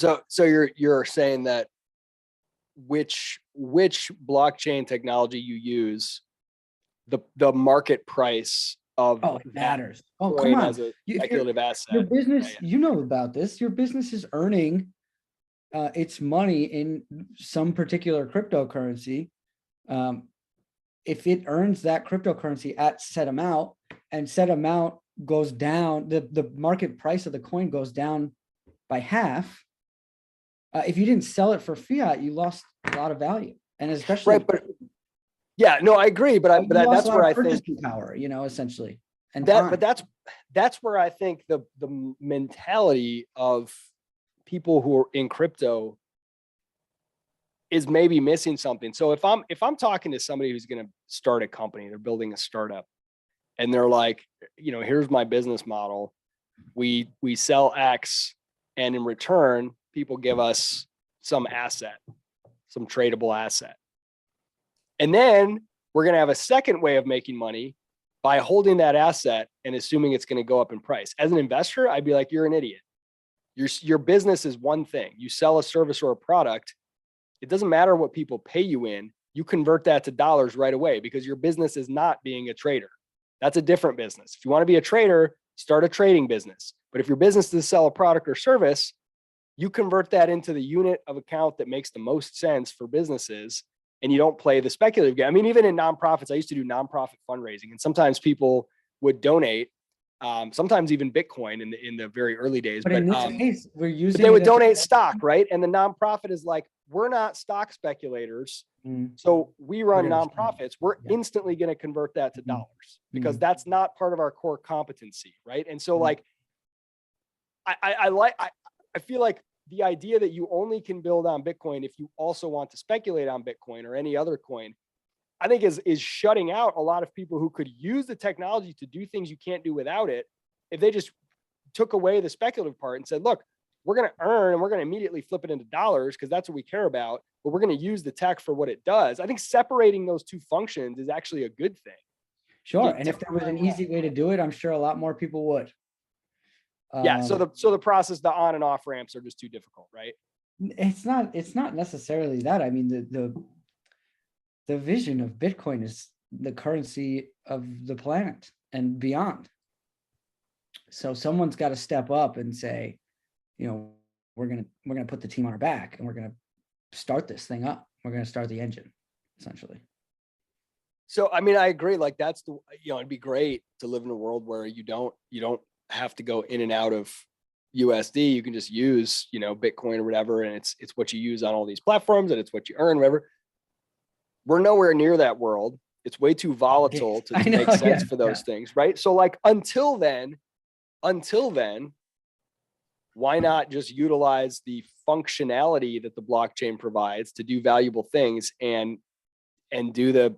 you're saying that which blockchain technology you use, the market price of it matters. Oh, coin come on. as a speculative asset. Your business, you know about this. Your business is earning its money in some particular cryptocurrency. If it earns that cryptocurrency at set amount, and set amount goes down, the market price of the coin goes down by half. If you didn't sell it for fiat, you lost a lot of value, and especially right. But yeah, no, I agree. But that's where I think power, essentially, and that. But that's where I think the mentality of people who are in crypto is maybe missing something. So if I'm talking to somebody who's going to start a company, they're building a startup, and they're like, here's my business model. We sell X, and in return, people give us some asset, some tradable asset. And then we're going to have a second way of making money by holding that asset and assuming it's going to go up in price. As an investor, I'd be like, you're an idiot. Your business is one thing. You sell a service or a product. It doesn't matter what people pay you in. You convert that to dollars right away because your business is not being a trader. That's a different business. If you want to be a trader, start a trading business. But if your business is to sell a product or service, you convert that into the unit of account that makes the most sense for businesses, and you don't play the speculative game. I mean, even in nonprofits, I used to do nonprofit fundraising, and sometimes people would donate, sometimes even Bitcoin in the very early days. But in this case, we're but using they would it as a- donate stock, right? And the nonprofit is like, we're not stock speculators, so we run We're gonna- nonprofits. We're yeah. instantly going to convert that to Mhm. dollars because Mhm. that's not part of our core competency, right? And so, Mhm. like, I feel like the idea that you only can build on Bitcoin if you also want to speculate on Bitcoin or any other coin, I think is shutting out a lot of people who could use the technology to do things you can't do without it. If they just took away the speculative part and said, look, we're going to earn and we're going to immediately flip it into dollars because that's what we care about, but we're going to use the tech for what it does. I think separating those two functions is actually a good thing. Sure. Yeah, And if there was an easy way to do it, I'm sure a lot more people would. Yeah. So the process, the on and off ramps are just too difficult, right? It's not necessarily that. I mean, the vision of Bitcoin is the currency of the planet and beyond. So someone's got to step up and say, you know, we're gonna put the team on our back and we're gonna start this thing up. We're gonna start the engine, essentially. So, I mean, I agree. Like that's it'd be great to live in a world where you don't have to go in and out of USD. You can just use, Bitcoin or whatever. And it's what you use on all these platforms and it's what you earn, whatever. We're nowhere near that world. It's way too volatile to make sense for those things. Right. So like, until then, why not just utilize the functionality that the blockchain provides to do valuable things and do the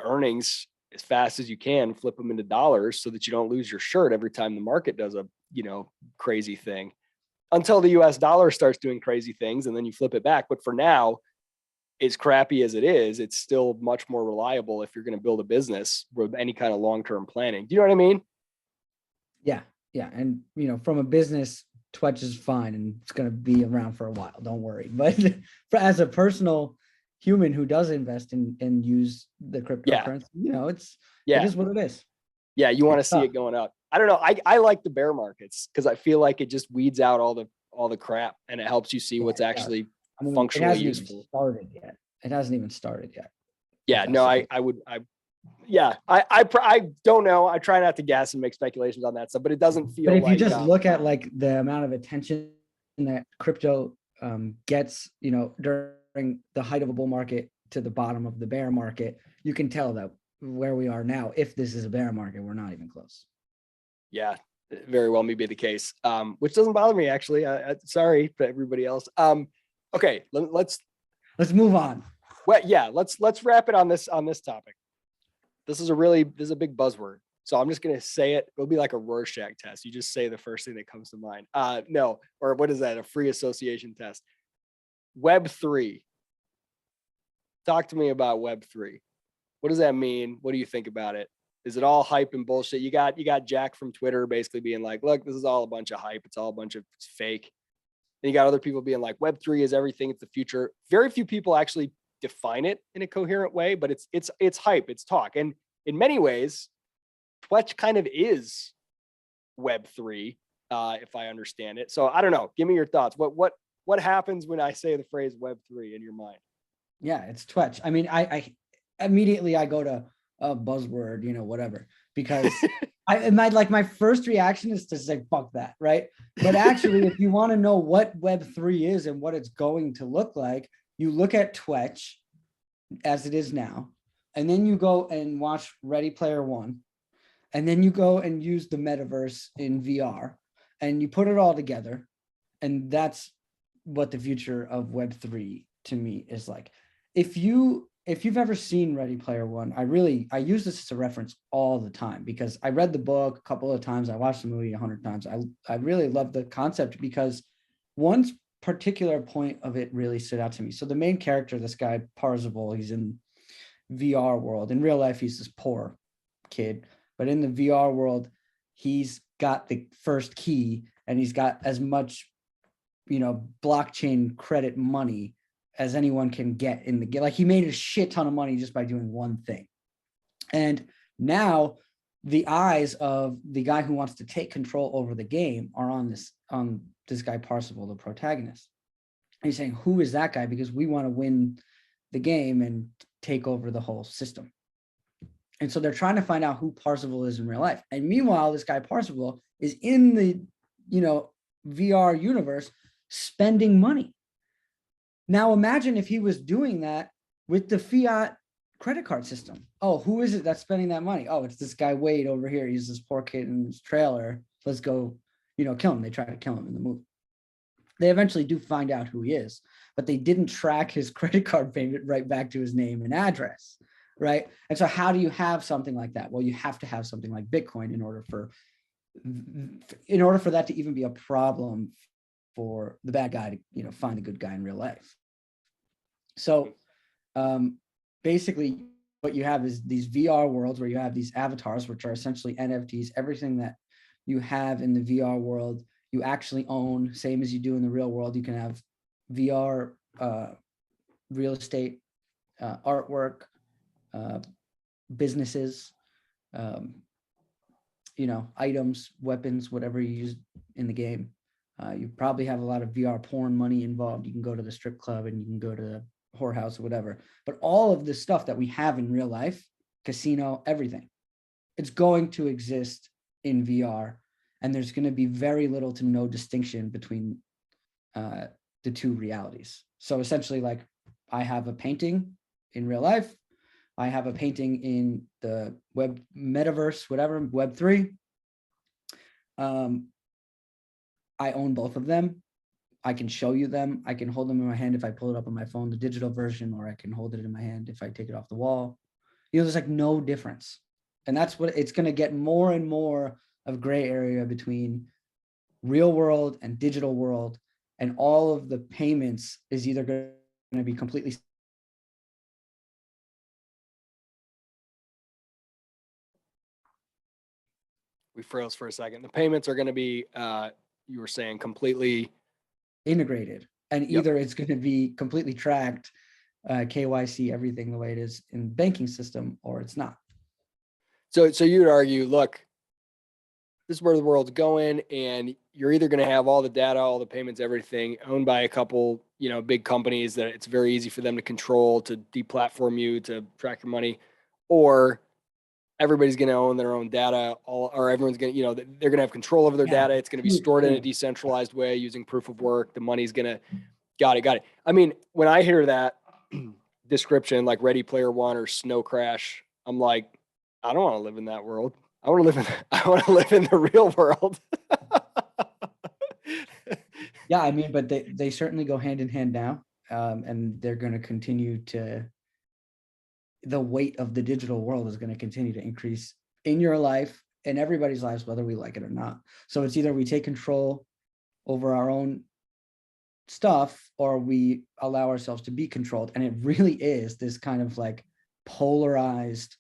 earnings as fast as you can, flip them into dollars so that you don't lose your shirt every time the market does a, crazy thing until the US dollar starts doing crazy things and then you flip it back. But for now, as crappy as it is, it's still much more reliable if you're going to build a business with any kind of long-term planning. Do you know what I mean? Yeah. Yeah. And, from a business, Twetch is fine and it's going to be around for a while. Don't worry. But as a personal human who does invest in and use the cryptocurrency, it is what it is. Yeah, you want to see it going up. I don't know. I like the bear markets because I feel like it just weeds out all the crap and it helps you see what's actually functionally useful. It hasn't even started yet. Yeah, no, I don't know. I try not to guess and make speculations on that stuff, but it doesn't feel. But if you just look at like the amount of attention that crypto gets, during the height of a bull market to the bottom of the bear market, you can tell that where we are now, if this is a bear market, we're not even close. Yeah, very well may be the case, which doesn't bother me actually. Sorry for everybody else. Okay, let's move on. Well, yeah, let's wrap it on this topic. This is a big buzzword. So I'm just going to say it. It'll be like a Rorschach test. You just say the first thing that comes to mind. No, or what is that? A free association test. Web3. Talk to me about Web3. What does that mean? What do you think about it? Is it all hype and bullshit? You got Jack from Twitter basically being like, look, this is all a bunch of hype. It's all a bunch of fake. And you got other people being like, Web3 is everything. It's the future. Very few people actually define it in a coherent way, but it's hype. It's talk. And in many ways, Twetch kind of is Web3, if I understand it. So I don't know. Give me your thoughts. What happens when I say the phrase Web3 in your mind? Yeah, it's Twetch. I mean, I immediately I go to a buzzword, whatever, because my first reaction is to say fuck that, right? But actually, if you want to know what Web3 is and what it's going to look like, you look at Twetch as it is now, and then you go and watch Ready Player One, and then you go and use the metaverse in VR, and you put it all together, and that's what the future of Web3 to me is like. If you've ever seen Ready Player One, I use this as a reference all the time because I read the book a couple of times. I watched the movie 100 times. I really love the concept because one particular point of it really stood out to me. So the main character, this guy Parzival, he's in VR world. In real life, he's this poor kid, but in the VR world, he's got the first key and he's got as much, blockchain credit money as anyone can get in the game. Like, he made a shit ton of money just by doing one thing. And now the eyes of the guy who wants to take control over the game are on this guy Parsival, the protagonist. He's saying, who is that guy? Because we want to win the game and take over the whole system. And so they're trying to find out who Parsival is in real life. And meanwhile, this guy Parsival is in the, VR universe spending money. Now imagine if he was doing that with the fiat credit card system. Oh, who is it that's spending that money? Oh, it's this guy Wade over here. He's this poor kid in his trailer. Let's go, kill him. They try to kill him in the movie. They eventually do find out who he is, but they didn't track his credit card payment right back to his name and address, right? And so how do you have something like that? Well, you have to have something like Bitcoin in order for that to even be a problem for the bad guy to, find the good guy in real life. So basically what you have is these VR worlds where you have these avatars, which are essentially NFTs. Everything that you have in the VR world, you actually own, same as you do in the real world. You can have VR real estate, artwork, businesses, items, weapons, whatever you use in the game. You probably have a lot of VR porn money involved. You can go to the strip club and you can go to the whorehouse or whatever. But all of this stuff that we have in real life, casino, everything, it's going to exist in VR. And there's going to be very little to no distinction between the two realities. So essentially, like, I have a painting in real life. I have a painting in the web metaverse, whatever, Web3. I own both of them. I can show you them. I can hold them in my hand if I pull it up on my phone, the digital version, or I can hold it in my hand if I take it off the wall. There's like no difference. And that's what it's going to get, more and more of gray area between real world and digital world. And all of the payments is either going to be completely. We froze for a second. The payments are going to be, you were saying, completely integrated, and either it's going to be completely tracked, KYC, everything the way it is in the banking system, or it's not. So you'd argue, look, this is where the world's going, and you're either going to have all the data, all the payments, everything owned by a couple, big companies that it's very easy for them to control, to deplatform you, to track your money, or everybody's going to own their own data, or everyone's going to, they're going to have control over their data. It's going to be stored in a decentralized way using proof of work. The money's going to, got it. I mean, when I hear that description, like Ready Player One or Snow Crash, I'm like, I don't want to live in that world. I want to live in the real world. Yeah, I mean, but they certainly go hand in hand now, and they're going to continue to. The weight of the digital world is going to continue to increase in your life, in everybody's lives, whether we like it or not. So it's either we take control over our own stuff or we allow ourselves to be controlled. And it really is this kind of like polarized,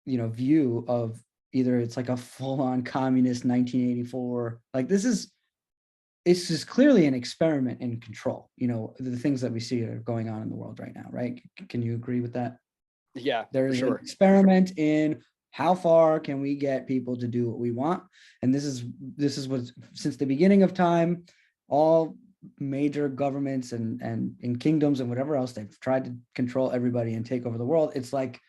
view of either it's like a full-on communist 1984, like it's just clearly an experiment in control, the things that we see are going on in the world right now, right? Can you agree with that? Yeah, there is an experiment in how far can we get people to do what we want. And this is what, since the beginning of time, all major governments and in kingdoms and whatever else, they've tried to control everybody and take over the world. It's like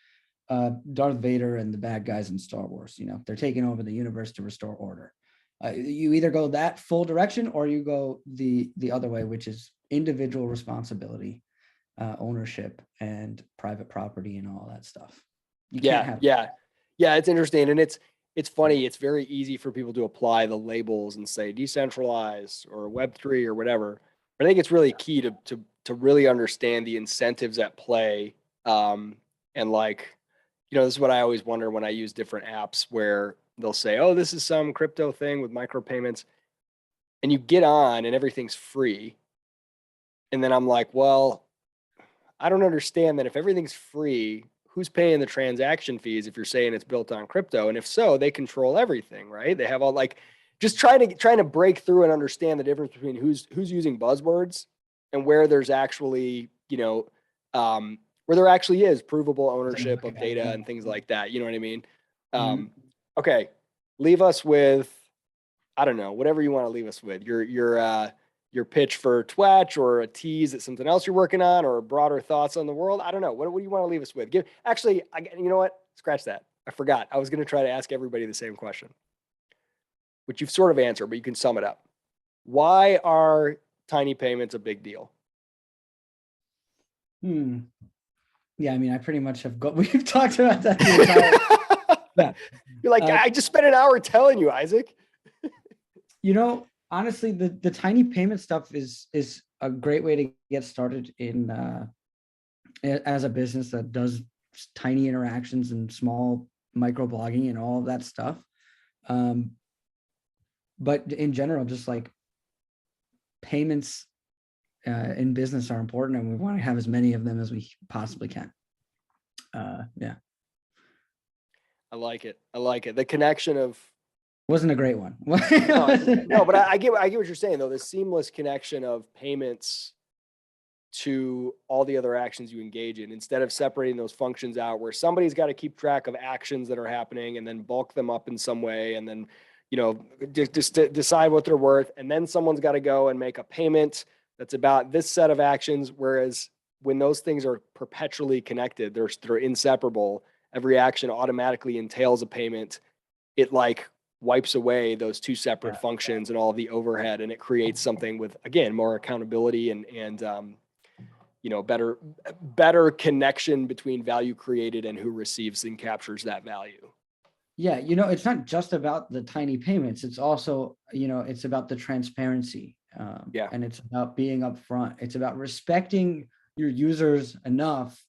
Darth Vader and the bad guys in Star Wars, they're taking over the universe to restore order. You either go that full direction or you go the other way, which is individual responsibility, ownership, and private property and all that stuff. You can't have. Yeah. It's interesting. And it's funny. It's very easy for people to apply the labels and say decentralized or Web3 or whatever. But I think it's really key to really understand the incentives at play. And like, this is what I always wonder when I use different apps where they'll say, oh, this is some crypto thing with micropayments. And you get on and everything's free. And then I'm like, well, I don't understand that if everything's free, who's paying the transaction fees if you're saying it's built on crypto? And if so, they control everything, right? They have all like just trying to break through and understand the difference between who's using buzzwords and where there's actually, where there actually is provable ownership of data and things like that. You know what I mean? Okay. Leave us with, I don't know, whatever you want to leave us with. Your pitch for Twetch, or a tease at something else you're working on, or broader thoughts on the world. I don't know. What do you want to leave us with? You know what? Scratch that. I forgot. I was going to try to ask everybody the same question, which you've sort of answered, but you can sum it up. Why are tiny payments a big deal? Yeah, I mean, I pretty much we've talked about that the entire. Yeah. You're like, I just spent an hour telling you, Isaac. Honestly, the tiny payment stuff is a great way to get started in as a business that does tiny interactions and small micro blogging and all of that stuff. But in general, just like payments in business are important, and we want to have as many of them as we possibly can. Yeah. I like it. The connection of wasn't a great one. no, but I get what you're saying though. The seamless connection of payments to all the other actions you engage in, instead of separating those functions out, where somebody's got to keep track of actions that are happening and then bulk them up in some way, and then just decide what they're worth, and then someone's got to go and make a payment that's about this set of actions. Whereas when those things are perpetually connected, they're inseparable. Every action automatically entails a payment. It like wipes away those two separate functions and all of the overhead, and it creates something with, again, more accountability and better connection between value created and who receives and captures that value. Yeah, it's not just about the tiny payments. It's also, it's about the transparency. And it's about being upfront. It's about respecting your users enough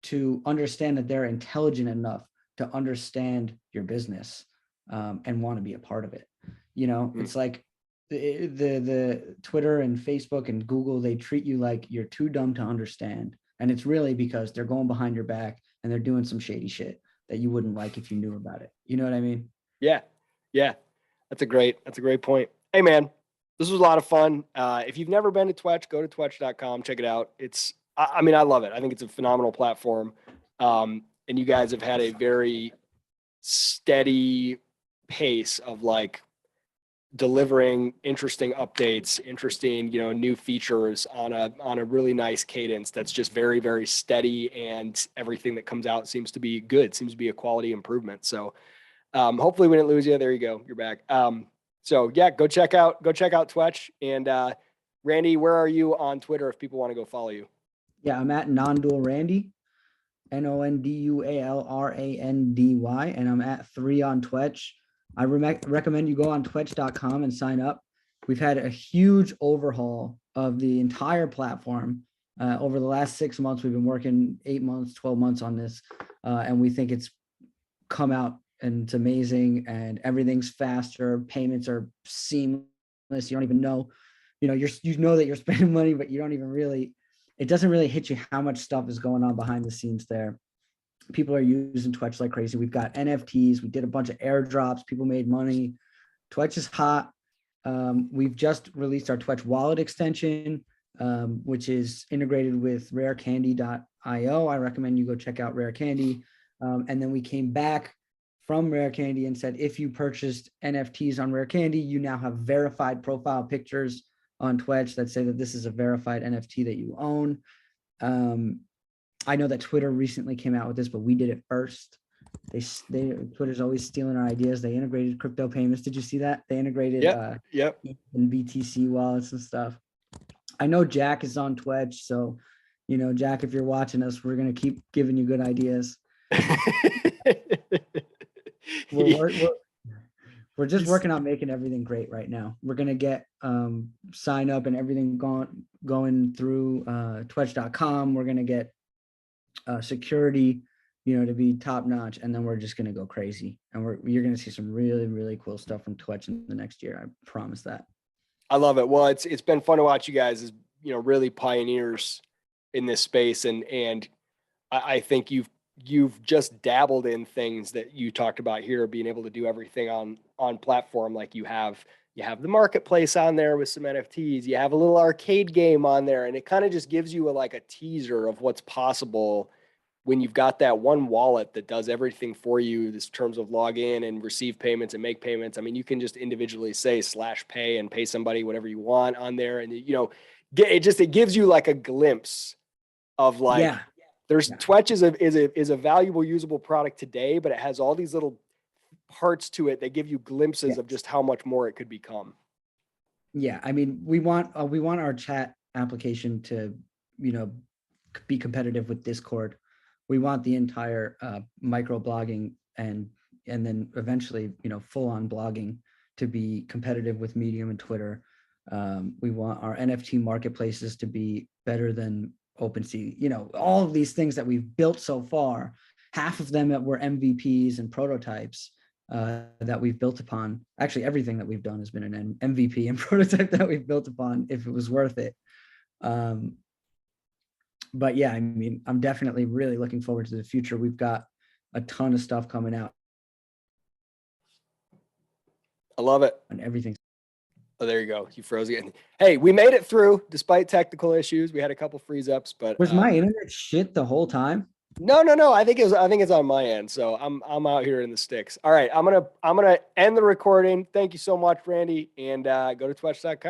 to understand that they're intelligent enough to understand your business and want to be a part of it. It's like the Twitter and Facebook and Google, they treat you like you're too dumb to understand. And it's really because they're going behind your back and they're doing some shady shit that you wouldn't like if you knew about it. You know what I mean? Yeah. That's a great point. Hey man, this was a lot of fun. If you've never been to Twetch, go to twetch.com, check it out. I love it. I think it's a phenomenal platform. And you guys have had a very steady pace of like delivering interesting updates, interesting, new features on a really nice cadence that's just very, very steady, and everything that comes out seems to be good, seems to be a quality improvement. So hopefully we didn't lose you. There you go. You're back. So yeah, go check out Twetch. And Randy, where are you on Twitter if people want to go follow you? Yeah, I'm at Non-Dual Randy, NONDUALRANDY, and I'm at 3 on Twetch. I recommend you go on twetch.com and sign up. We've had a huge overhaul of the entire platform. Over the last 6 months, we've been working 8 months, 12 months on this. And we think it's come out and it's amazing, and everything's faster. Payments are seamless. You don't even know, you know that you're spending money, but you don't even really, it doesn't really hit you how much stuff is going on behind the scenes there. People are using Twetch like crazy. We've got NFTs. We did a bunch of airdrops. People made money. Twetch is hot. We've just released our Twetch wallet extension, which is integrated with rarecandy.io. I recommend you go check out Rare Candy. And then we came back from Rare Candy and said, if you purchased NFTs on Rare Candy, you now have verified profile pictures on Twetch that say that this is a verified NFT that you own. I know that Twitter recently came out with this, but we did it first. Twitter's always stealing our ideas. They integrated crypto payments. Did you see that? They integrated and BTC wallets and stuff. I know Jack is on Twetch, so Jack, if you're watching us, we're gonna keep giving you good ideas. We're just working on making everything great right now. We're gonna get sign up and everything going through twetch.com. We're gonna get security, to be top notch, and then we're just gonna go crazy. And you're gonna see some really, really cool stuff from Twetch in the next year. I promise that. I love it. Well, it's been fun to watch you guys as really pioneers in this space, and I think you've you've just dabbled in things that you talked about here, being able to do everything on platform. Like you have the marketplace on there with some NFTs, you have a little arcade game on there, and it kind of just gives you like a teaser of what's possible when you've got that one wallet that does everything for you in terms of log in and receive payments and make payments. I mean, you can just individually say /pay and pay somebody whatever you want on there. And, it gives you like a glimpse of like, Yeah. there's Yeah. Twetch is a valuable, usable product today, but it has all these little parts to it that give you glimpses of just how much more it could become. Yeah. I mean, we want our chat application to, be competitive with Discord. We want the entire micro blogging and then eventually, full on blogging to be competitive with Medium and Twitter. We want our NFT marketplaces to be better than OpenSea. All of these things that we've built so far, half of them that were MVPs and prototypes that we've built upon. Actually, everything that we've done has been an MVP and prototype that we've built upon if it was worth it. But yeah, I mean, I'm definitely really looking forward to the future. We've got a ton of stuff coming out I love it. and everything. Oh, there you go. You froze again. Hey, we made it through despite technical issues. We had a couple freeze ups, but Was my internet shit the whole time? no. I think it's on my end. So I'm out here in the sticks. All right. I'm gonna end the recording. Thank you so much, Randy. And go to twetch.com.